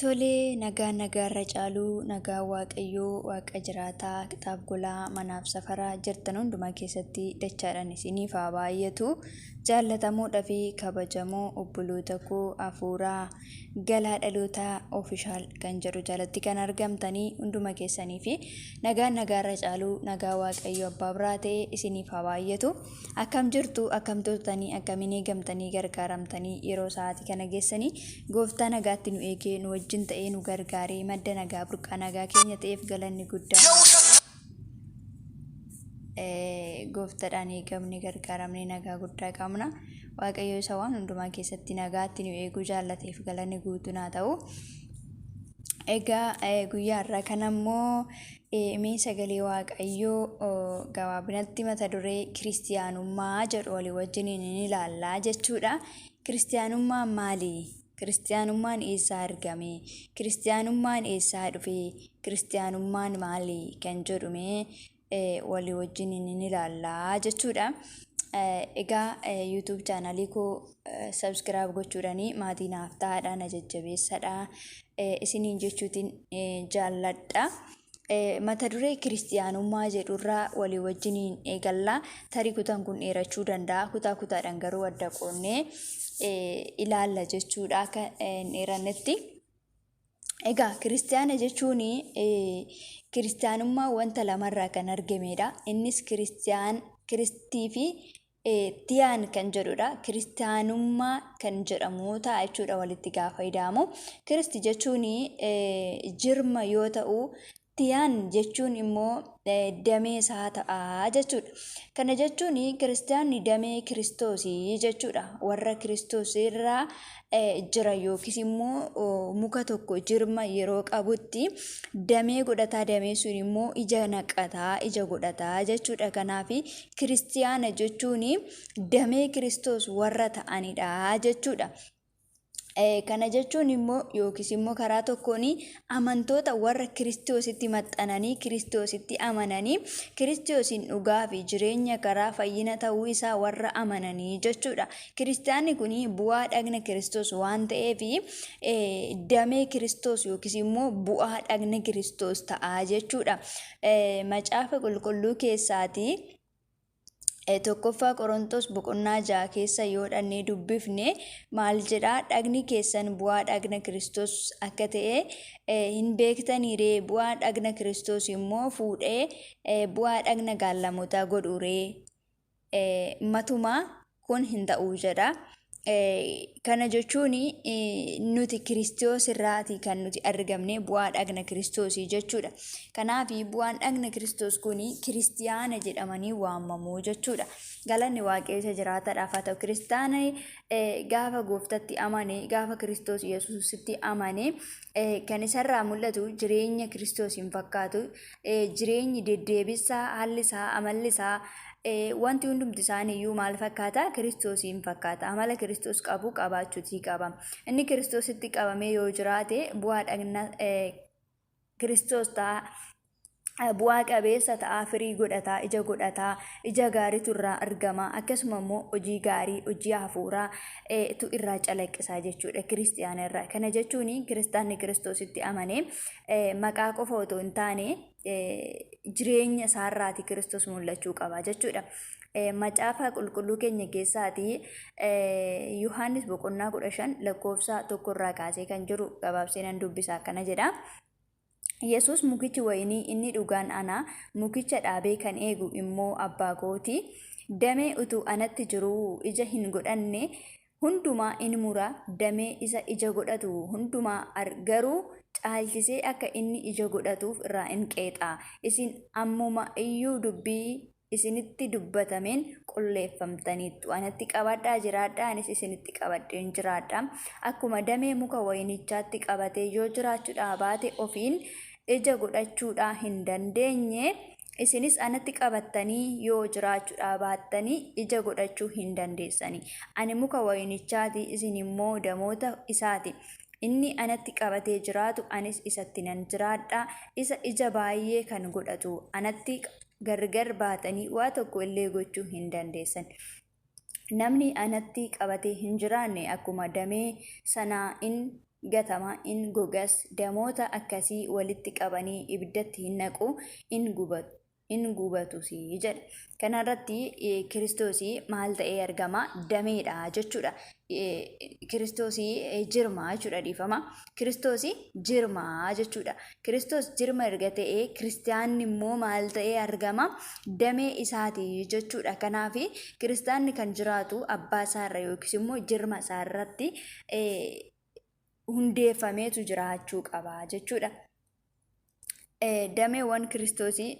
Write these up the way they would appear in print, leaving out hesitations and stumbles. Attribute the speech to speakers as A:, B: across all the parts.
A: Tolee, nagaa irra caaluu, nagaa waaqayyoo, waaqa jiraataa, kitaab golaa, manaaf safaraa jirtan hundumaa keessatti dachaadhaan isiniif haa baay'atu. Jaallatamuudhaa fi kabajamoo obboloota koo hafuuraa galaa dhalootaa ofishaal kan jedhu jalatti kan argamtanii hunduma keessanii fi nagaa irra caaluu, nagaa waaqayyoo abbaa biraa ta'e isiniif haa baay'atu. Akkam jirtu, akkam turtanii, akkamiin eegamtanii gargaaramtanii yeroo sa'aatii kana geessanii gooftaa nagaatti nu eegee nu wajjin ta'ee nu gargaaree madda nagaa burqaa nagaa keenya ta'eef galanni guddaa gooftaadhaan eegamne gargaaramne nagaa guddaa qabna. Waaqayyo isa waan hundumaa keessatti nagaatti nu eeguu jaallateef galanni guutuun haa ta'u. Egaa guyyaa irraa kan ammoo mee sagalee waaqayyoo gabaabinatti mata duree kiristiyaanummaa jedhu walii wajjin ni ilaallaa jechuudha. Kiristiyaanummaan maali? Kiristiyaanummaan eessaa argame? Kiristiyaanummaan eessaa dhufe? Kiristiyaanummaan maali kan jedhume walii wajjin ni ilaallaa jechuudha. Egaa YouTube chaanalii koo subscribe gochuudhaanii maatii naaf ta'aadha, na jajjabeessadha isiniin jechuutiin jaalladha. Mata duree kiristiyaanummaa jedhurraa walii wajjiniin eegallaa. Tarii kutaan kun dheerachuu danda'a. Kutaadhaan garuu adda qoonnee ilaalla jechuudha akka dheerannetti. Egaa kiristiyaana jechuun kiristiyaanummaa wanta lamarraa kan argamedha. Innis kiristii fi tiyaan kan jedhudha. Kiristiyaanummaa kan jedhamu ta'a jechuudha walitti gaafa ida'amu. Kiristi jechuun jirma yoo ta'u, tiyaan jechuun immoo damee isaa ta'a jechuudha. Kana jechuun kiristiyaanni damee kiristoosii jechuudha. Warra kiristoos irraa jira yookiis immoo muka tokko jirma yeroo qabutti damee godhataa, damee sun immoo ija naqataa, ija godhataa jechuudha. Kanaaf kiristiyaana jechuun damee kiristoos warra ta'anidha jechuudha. Kana jechuun immoo yookiis immoo karaa tokkoon amantoota warra kiristoositti maxxananii, kiristoositti amananii, kiristoosiin dhugaa fi jireenya karaa fayyina ta'uu isaa warra amananii jechuudha. Kiristiyaanni kun bu'aa dhagna kiristoos waan ta'eef damee kiristoos yookiis immoo bu'aa dhagna kiristoos ta'a jechuudha. Macaafa qulqulluu keessaatii tokkoffaa Qorontos boqonnaa 6 keessa yoo dhannee dubbifne maal jedhaa? Dhagni keessan bu'aa dhagna kiristoos akka ta'e hin beektaniiree? Bu'aa dhagna kiristoos immoo fuudhee bu'aa dhagna gaallamotaa godhuuree? Matumaa kun hin ta'uu jedha. Kana jechuun nuti kiristoos irraati kan nuti argamne bu'aa dhagna kiristoosii jechuudha. Kanaaf bu'aan dhagna kiristoos kun kiristiyaana jedhamanii waamamu jechuudha. Galanni waaqayyo jiraataadhaaf haa ta'u. Kiristaanni gaafa gooftatti amane, gaafa kiristoos yesuusitti amane kan isarraa mul'atu jireenya kiristoos hin fakkaatu. Jireenyi deddeebisaa, haalli isaa, amalli isaa, wanti hundumti isaaniiyyuu maal fakkaata? Kiristoosiin fakkaata. Amala kiristoos qabu qabaachuutii qaba. Inni kiristoositti qabamee yoo jiraate bu'aa dhagna kiristoos ta'a. Bu'aa qabeessa ta'a, firii godhataa, ija gaariitu irraa argama. Akkasuma immoo hojii gaarii, hojii hafuuraa tu irraa calaqqisaa jechuudha kiristiyaana irraa. Kana jechuun kiristaanni kiristoositti amane maqaa qofa otoo hin taane jireenya isaarraati kiristoos mul'achuu qaba jechuudha. Macaafa qulqulluu keenya keessaatii Yohaannis boqonnaa 15 lakkoofsa 1 irraa kaasee kan jiru gabaabsee nan dubbisa. Akkana jedha. Yesuus mukichi wayinii inni dhugaan ana, mukicha dhaabee kan eegu immoo abbaa kooti. Damee utuu anatti jiruu ija hin godhanne hundumaa in mura. Damee isa ija godhatu hundumaa garuu caalchisee akka inni ija godhatuuf irraa in qeexa. Isin ammuma iyyuu dubbii isinitti dubbatameen qulleeffamtaniittu. Anatti qabadhaa jiraadhaa, anis isinitti qabadheen jiraadha. Akkuma damee muka wayinichaatti qabatee yoo jiraachuudhaa baate ofiin ija godhachuudhaa hin dandeenye, isinis anatti qabattanii yoo jiraachuudhaa baattanii ija godhachuu hin dandeessani. Ani muka wayinichaati, isin immoo damoota isaati. Inni anatti qabatee jiraatu anis isatti nan jiraadha. Isa ija baay'ee kan godhatu anatti gargar baatanii waa tokko illee gochuu hin dandeessan. Namni anatti qabatee hin jiraanne akkuma damee sanaa in gatama in gogas damoota akkasii walitti qabanii ibiddatti hin naqu in gubatusi jedha. Kanarratti Kiristoosii maal ta'ee argama? Dameedha jechuudha. Kiristoosii jirma jechuudha dhiifama. Kiristoosii jirma jechuudha. Kiristoos jirma erga ta'ee kiristaanni immoo maal ta'ee argama? Damee isaati jechuudha. Kanaaf kiristaanni kan jiraatu abbaa isaarra yookiis immoo jirma isaarratti hundeeffameetu jiraachuu qaba jechuudha. Dameewwan Kiristoosii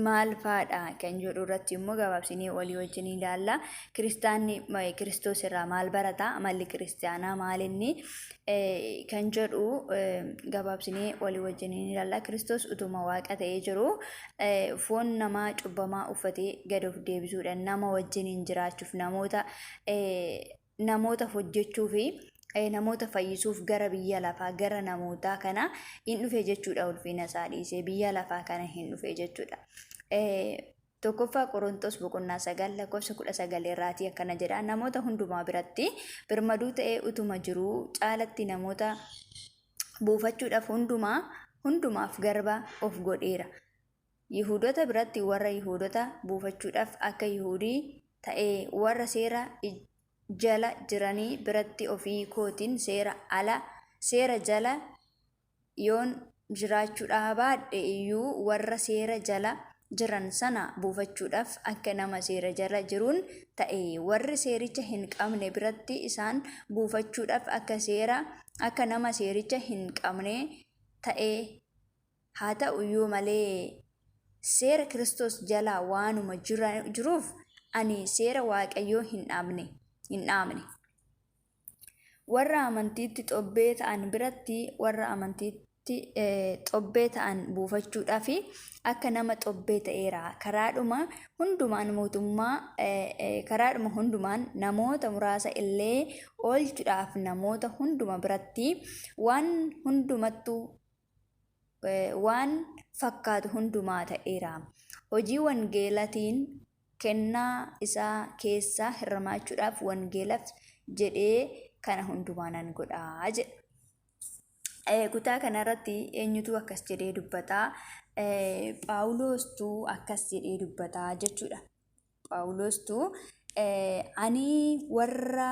A: maal faadha kan jedhu irratti immoo gabaabsinee walii wajjin ilaalla. Kiristaanni Kiristoos irraa maal barata? Amalli kiristaanaa maal inni kan jedhu gabaabsinee walii wajjin ilaalla. Kiristoos utuma waaqa ta'ee jiru foon namaa cubbamaa uffatee gad of deebisuudha. Nama wajjin jiraachuuf namoota hojjechuu fi namoota fayyisuuf gara biyya lafaa gara namootaa kana hin dhufe jechuudha. Ulfina isaa dhiisee biyya lafaa kana hin dhufe jechuudha. Tokkoffaa Qorontos boqonnaa 9:19 irraatii akkana jedha. Namoota hundumaa biratti birmaduu ta'ee utuma jiruu caalatti namoota buufachuudhaaf hundumaaf garba of godheera. Yihuudota biratti warra Yihuudota buufachuudhaaf akka Yihuudii ta'ee warra seera jala jiranii biratti ofii kootiin seera jala yoon jiraachuudhaa baadhe iyyuu warra seera jala jiran sana buufachuudhaaf akka nama seera jala jiruun ta'e warri seericha hin qabne biratti isaan buufachuudhaaf akka nama seericha hin qabne ta'e. Haa ta'u iyyuu malee seera Kiristoos jala waanuma jiruuf ani seera Waaqayyoo hin dhaabne. Warra amantiitti xobbee ta'an biratti warra amantiitti xobbee ta'an buufachuudhaaf akka nama xobbee ta'eera. Karaadhuma hundumaan namoota muraasa illee oolchuudhaaf namoota hunduma biratti waan fakkaatu hundumaa ta'eera. Hojii wangeelaatiin kennaa isaa keessaa hirmaachuudhaaf wangeelaaf jedhee kana hundumaa nan godhaa jedha. Kutaa kanarratti eenyutu akkas jedhee dubbataa? Phaawulostuu akkas jedhee dubbataa jechuudha. Phaawulostuu ani warra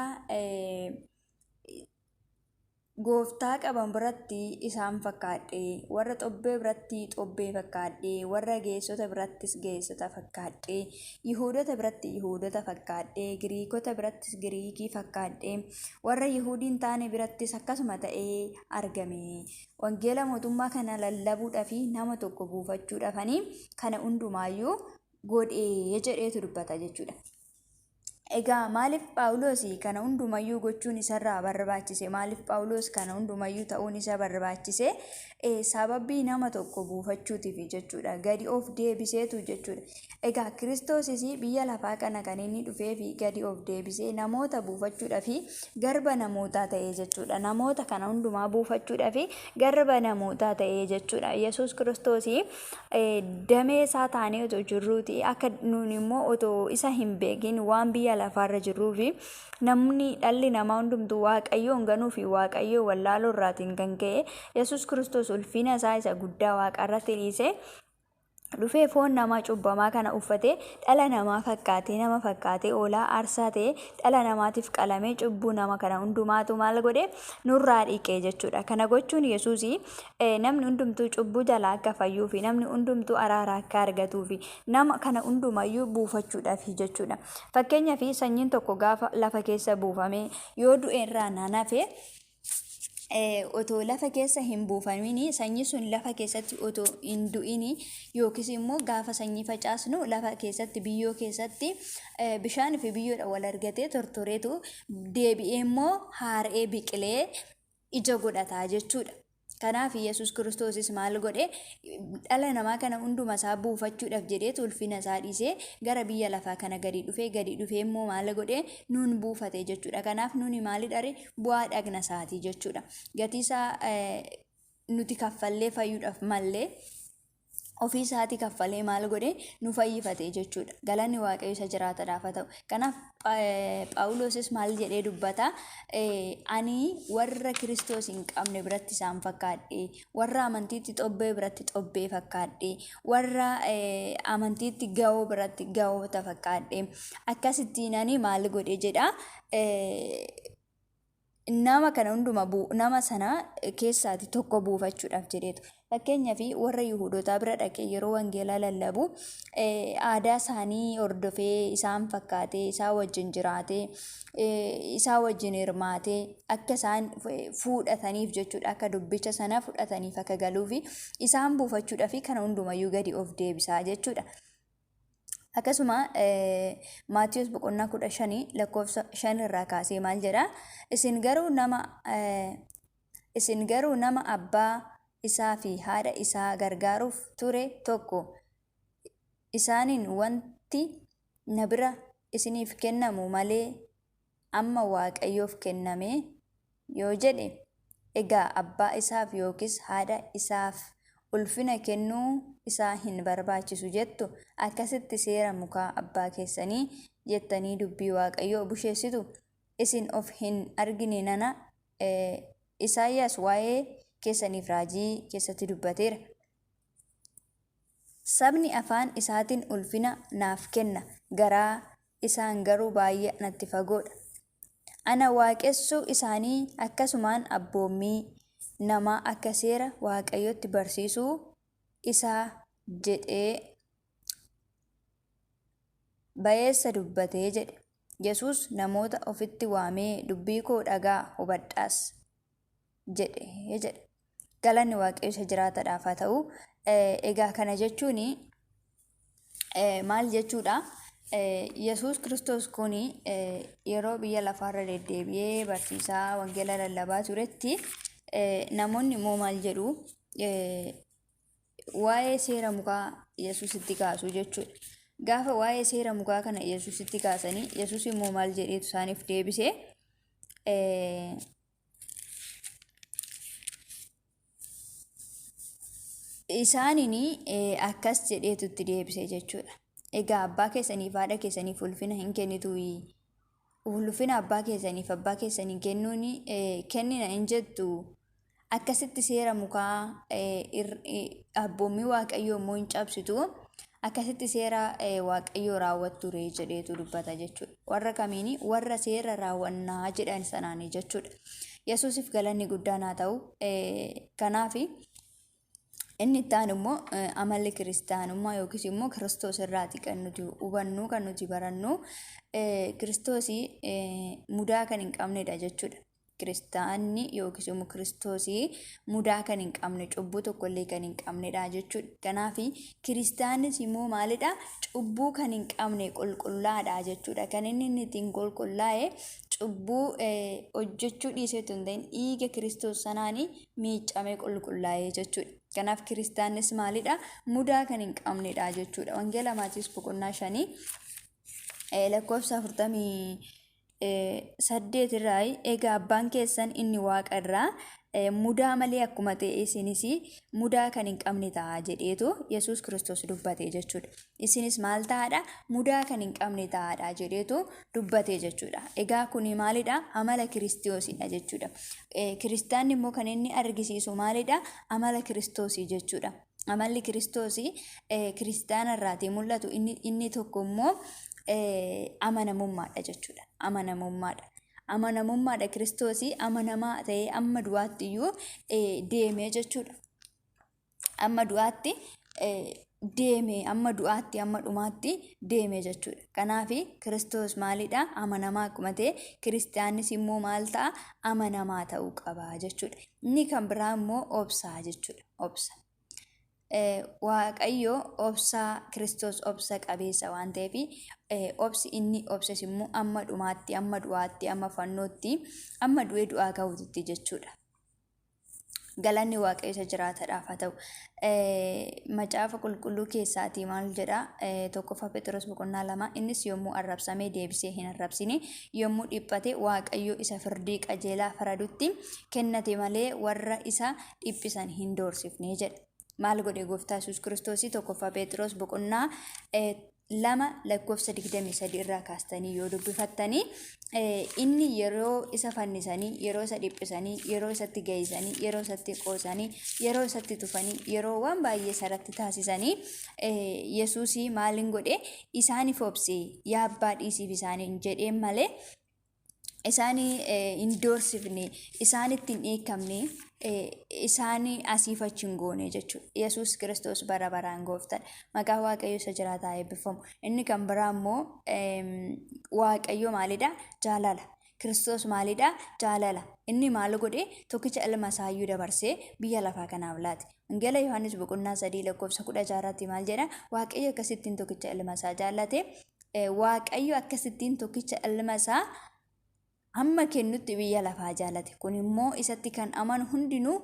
A: gooftaa qaban biratti isaan fakkaadhe, warra xobbee biratti xobbee fakkaadhe, warra geessota birattis geessota fakkaadhe, Yihuudota biratti Yihuudota fakkaadhe, Giriikota birattis Giriikii fakkaadhe, warra Yihuudiin taane birattis akkasuma ta'ee argame. Wangeela mootummaa kana lallabuudhaaf nama tokko buufachuudhaafanii kana hundumaayyuu godhee jedheetu dubbata jechuudha. Egaa maaliif Phaawulos kana hundumayyuu gochuun isarraa barbaachise? Maaliif Phaawulos kana hundumayyuu ta'uun isa barbaachise? Sababii nama tokko buufachuutiif jechuudha. Gadi of deebiseetu jechuudha. Egaa Kiristoosis biyya lafaa kana kan inni dhufee fi gadi of deebisee namoota buufachuudhaaf garba namootaa ta'ee jechuudha. Namoota kana hundumaa buufachuudhaaf garba namootaa ta'ee jechuudha. Yesuus Kiristoos damee isaa taanee otoo jirruuti akka nuun immoo otoo isa hin beekin waan biyya lafaarra jirruu fi namni dhalli namaa hundumtuu Waaqayyoon ganuu fi Waaqayyoo wallaaluu irraatiin kan ka'e Yesuus Kiristoos ulfina isaa isa guddaa waaqarratti dhiisee dhufee foon namaa cubbamaa kana uffatee dhala namaa fakkaatee nama fakkaatee oolaa aarsaa ta'ee dhala namaatiif qalamee cubbuu nama kana hundumaatu maal godhe nurraa dhiqee jechuudha. Kana gochuun Yesuus namni hundumtuu cubbuu jalaa akka fayyuu fi namni hundumtuu araara akka argatuu fi nama kana hundumayyuu buufachuudhaaf jechuudha. Fakkeenyaaf sanyiin tokko gaafa lafa keessa buufamee yoo du'e irraa naanafe otoo lafa keessa hin buufamin sanyii sun lafa keessatti otoo hin du'in yookiis immoo gaafa sanyii facaasnu lafa keessatti biyyoo keessatti bishaan fi biyyoodha wal argatee tortoreetu deebi'ee immoo haara'ee biqilee ija godhataa jechuudha. Kanaaf Yesuus Kiristoosis maal godhe dhala namaa kana hunduma isaa buufachuudhaaf jedheetu ulfina isaa dhiisee gara biyya lafaa kana gadi dhufee immoo maal godhe nuun buufate jechuudha. Kanaaf nuuni maalidha bu'aa dhagna isaatii jechuudha. Gatii isaa nuti kaffallee fayyuudhaaf mallee ofii isaatii kaffalee maal godhe nu fayyifate jechuudha. Galanni Waaqayyo isa jiraatadhaaf haa ta'u. Kanaaf Phaawulosis maal jedhee dubbata? Ani warra Kiristoos hin qabne biratti isaan fakkaadhe, warra amantiitti xobbee biratti xobbee fakkaadhe, warra amantiitti ga'oo biratti ga'oota fakkaadhe. Akkasittiin ani maal godhe jedha? Nama kana hunduma nama sana keessaati tokko buufachuudhaaf jedheetu. Fakkeenyaaf warra Yihuudootaa bira dhaqee yeroo wangeelaa lallabu aadaa isaanii hordofee isaan fakkaatee isaan wajjin jiraatee isaan wajjin hirmaatee akka isaan fuudhataniif jechuudha, akka dubbicha sana fudhataniif akka galuufi isaan buufachuudhaaf kana hundumayyuu gadi of deebisaa jechuudha. Akkasuma Maatiyos boqonnaa 15 lakkoofsa 5 irraa kaasee maal jedha? Isin garuu nama abbaa isaa fi haadha isaa gargaaruuf ture tokko isaaniin wanti na bira isiniif kennamu malee amma Waaqayyoof kenname yoo jedhe, egaa abbaa isaaf yookiis haadha isaaf ulfina kennuu isaa hin barbaachisu jettu. Akkasitti seera mukaa abbaa keessanii jettanii dubbii Waaqayyoo busheessitu. Isin of hin argine nana Isaayyaas waa'ee keessaniif raajii keessatti dubbateera. Sabni afaan isaatiin ulfina naaf kenna, garaa isaan garuu baay'ee natti fagoodha. Ana waaqessuu isaanii akkasumaan abboommii namaa akka seera Waaqayyootti barsiisuu isaa jedhee bayeessa dubbatee jedhe. Yesuus namoota ofitti waamee dubbii koo dhagaa hubadhaas jedhe. Galanni Waaqayyo isa jiraatadhaaf haa ta'u. Egaa kana jechuun maal jechuudha? Yesuus Kiristoos kun yeroo biyya lafaarra deddeebi'ee barsiisaa wangeela lallabaa turetti namoonni immoo maal jedhu? Waa'ee seera mukaa Yesuusitti kaasuu jechuudha. Gaafa waa'ee seera mukaa kana Yesuusitti kaasanii Yesuus immoo maal jedheetu isaaniif deebisee? Isaaniin akkas jedheetu itti deebisee jechuudha. Egaa abbaa keessaniif haadha keessaniif ulfina hin kennitu, ulfina abbaa keessaniif abbaa keessanii kennuun kennina hin jettu. Akkasitti seera mukaa abboommii Waaqayyoo immoo hin cabsitu. Akkasitti seera Waaqayyoo raawwattu jedheetu dubbata jechuudha. Warra kamiini? Warra seera raawwannaa jedhan sanaanii jechuudha. Yesuusiif galanni guddaan haa ta'u. Kanaaf inni itti aanu immoo amalli kiristaanummaa yookiis immoo Kiristoos irraati kan nuti hubannu, kan nuti barannu. Kiristoosii mudaa kan hin qabnedha jechuudha. Kiristaanni yookiis immoo Kiristoosii mudaa kan hin qabne, cubbuu tokkollee kan hin qabnedha jechuudha. Kanaaf kiristaannis immoo maalidha? Cubbuu kan hin qabne qulqullaadha jechuudha. Kan inni ittiin qulqullaa'e cubbuu hojjechuu dhiiseetu hin ta'in dhiiga Kiristoos sanaanii miicamee qulqullaa'ee jechuudha. Kanaaf kiristaannis maalidha? Mudaa kan hin qabnedha jechuudha. Wangeela Maatiyos boqonnaa 5 lakkoofsa 48 irraa, egaa abbaan keessan inni waaqa irraa mudaa malee akkuma ta'e isinis mudaa kan hin qabne ta'a jedheetu Yesuus Kiristoos dubbate jechuudha. Isinis maal ta'aadha? Mudaa kan hin qabne ta'aadha jedheetu dubbate jechuudha. Egaa kuni maalidha? Amala Kiristoosidha jechuudha. Kiristaanni immoo kan inni argisiisu maalidha? Amala Kiristoosii jechuudha. Amalli Kiristoosii kiristaana irraatii mul'atu inni tokko immoo amanamummaadha jechuudha. Amanamummaadha. Kiristoosii amanamaa ta'ee amma du'aatti iyyuu deemee jechuudha. Amma du'aatti deemee, amma du'aatti, amma dhumaatti deemee jechuudha. Kanaaf Kiristoos maalidha? Amanamaa akkuma ta'e kiristaannis immoo maal ta'a? Amanamaa ta'uu qaba jechuudha. Inni kan biraa immoo obsaa jechuudha. Obsa. Waaqayyo obsaa, Kiristoos obsa qabeessa waan ta'eef obsi inni obses immoo amma dhumaatti, amma du'aatti, amma fannootti, amma du'ee du'aa ka'uutti jechuudha. Galanni Waaqayyo isa jiraatadhaaf haa ta'u. Macaafa qulqulluu keessaatii maal jedha? Tokkoffaa Phexros boqonnaa 2, innis yommuu arrabsamee deebisee hin arrabsine, yommuu dhiphate Waaqayyo isa firdii qajeelaa faradutti kennate malee warra isa dhiphisan hin doorsifne jedha. maal godhe gooftaa Yesuus Kiristoosii tokkoffaa Phexros boqonnaa lama lakkoofsa 23 irraa kaastanii yoo dubbifattanii inni yeroo isa fannisanii yeroo isa dhiphisanii yeroo isatti geeysanii yeroo isatti qoosanii yeroo isatti tufanii yeroo waan baay'ee sarratti taasisanii Yesuusii maalin godhe isaaniif obsee yaa abbaa dhiisiif isaaniin jedheen malee isaanii indoorsifne isaanitti hin eekamne isaanii asiif achi hin goone jechuudha. Yesuus Kiristoos bara baraan gooftan maqaa Waaqayyoo isa jiraataa eebbifamu. Inni kan biraa immoo Waaqayyo maalidha? Jaalala. Kiristoos maalidha? Jaalala. Inni maal godhe tokkicha ilma isaayyuu dabarsee biyya lafaa kanaaf laate. Wangeela Yohaannis boqonnaa 3 lakkoofsa 16 maal jedha? Waaqayyo akkasittiin tokkicha ilma isaa jaallate. Waaqayyo akkasittiin tokkicha ilma isaa amma kennutti biyya lafaa jaalate. Kun immoo isatti kan amanu hundinuu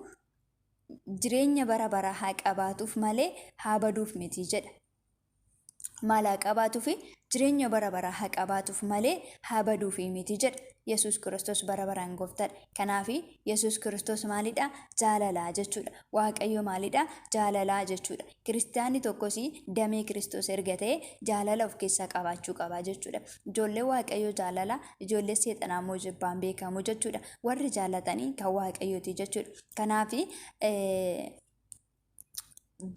A: jireenya bara baraa haa qabaatuuf malee haa baduuf miti jedha. Maal haa qabaatuuf? Jireenya bara baraa haa qabaatuuf malee haa baduuf miti jedha. Yesuus Kiristoos bara baraan gooftadha. Kanaaf Yesuus Kiristoos maalidha? Jaalalaa jechuudha. Waaqayyo maalidha? Jaalalaa jechuudha. Kiristaanni tokkos damee Kiristoos erga ta'e jaalala of keessaa qabaachuu qaba jechuudha. Ijoollee Waaqayyo jaalala, ijoollee seexanaa immoo jibbaan beekamu jechuudha. Warri jaalatanii kan Waaqayyooti jechuudha. Kanaaf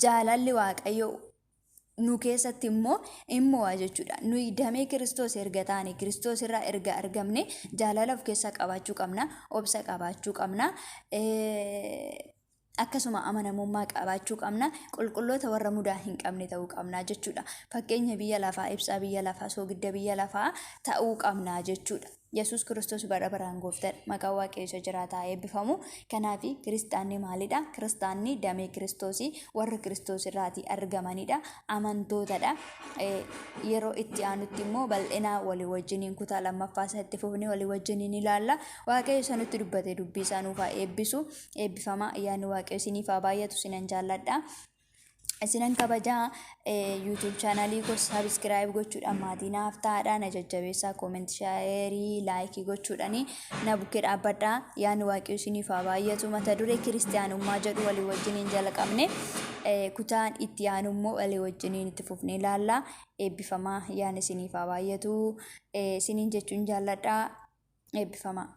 A: jaalalli Waaqayyo nu keessatti immoo jechuudha. Nuyi damee Kiristoos erga taane Kiristoos irraa erga argamne jaalala of keessaa qabaachuu qabna, obsa qabaachuu qabna. Akkasuma amanamummaa qabaachuu qabna. Qulqulloota warra mudaa hin qabne ta'uu qabna jechuudha. Fakkeenya biyya lafaa, ibsaa biyya lafaa, soogidda biyya lafaa ta'uu qabna jechuudha. Yesuus Kiristoos bara baraan gooftadha. Maqaa Waaqayyoo isa jiraataa eebbifamu. Kanaaf kiristaanni maalidha? Kiristaanni damee Kiristoosii warra Kiristoos irraatii argamanidha. Amantootadha. Yeroo itti aanutti immoo bal'inaa walii wajjiniin kutaa lammaffaa isaatti fufnee walii wajjiniin ilaalla. Waaqayyo isaanitti dubbate dubbii isaa nuuf haa eebbisu. Eebbifama ayyaanni Waaqayyo isiniif haa baay'atu isinan jaalladha. Isinan kabajaa YouTube channelii koo subscribe gochuudhaan maatii naaf ta'aa na jajjabeessaa comment share like gochuudhaan na bukkee dhaabbadhaa. Yaani Waaqayyo isiniif haa baay'atu. Mata duree kiristaanummaa jedhu walii wajjiniin jalqabne kutaan itti aanu immoo walii wajjiniin itti fufnee ilaalla. Eebbifamaa yaani isiniif haa baay'atu. Isiniin jechuun jaalladhaa. Eebbifamaa.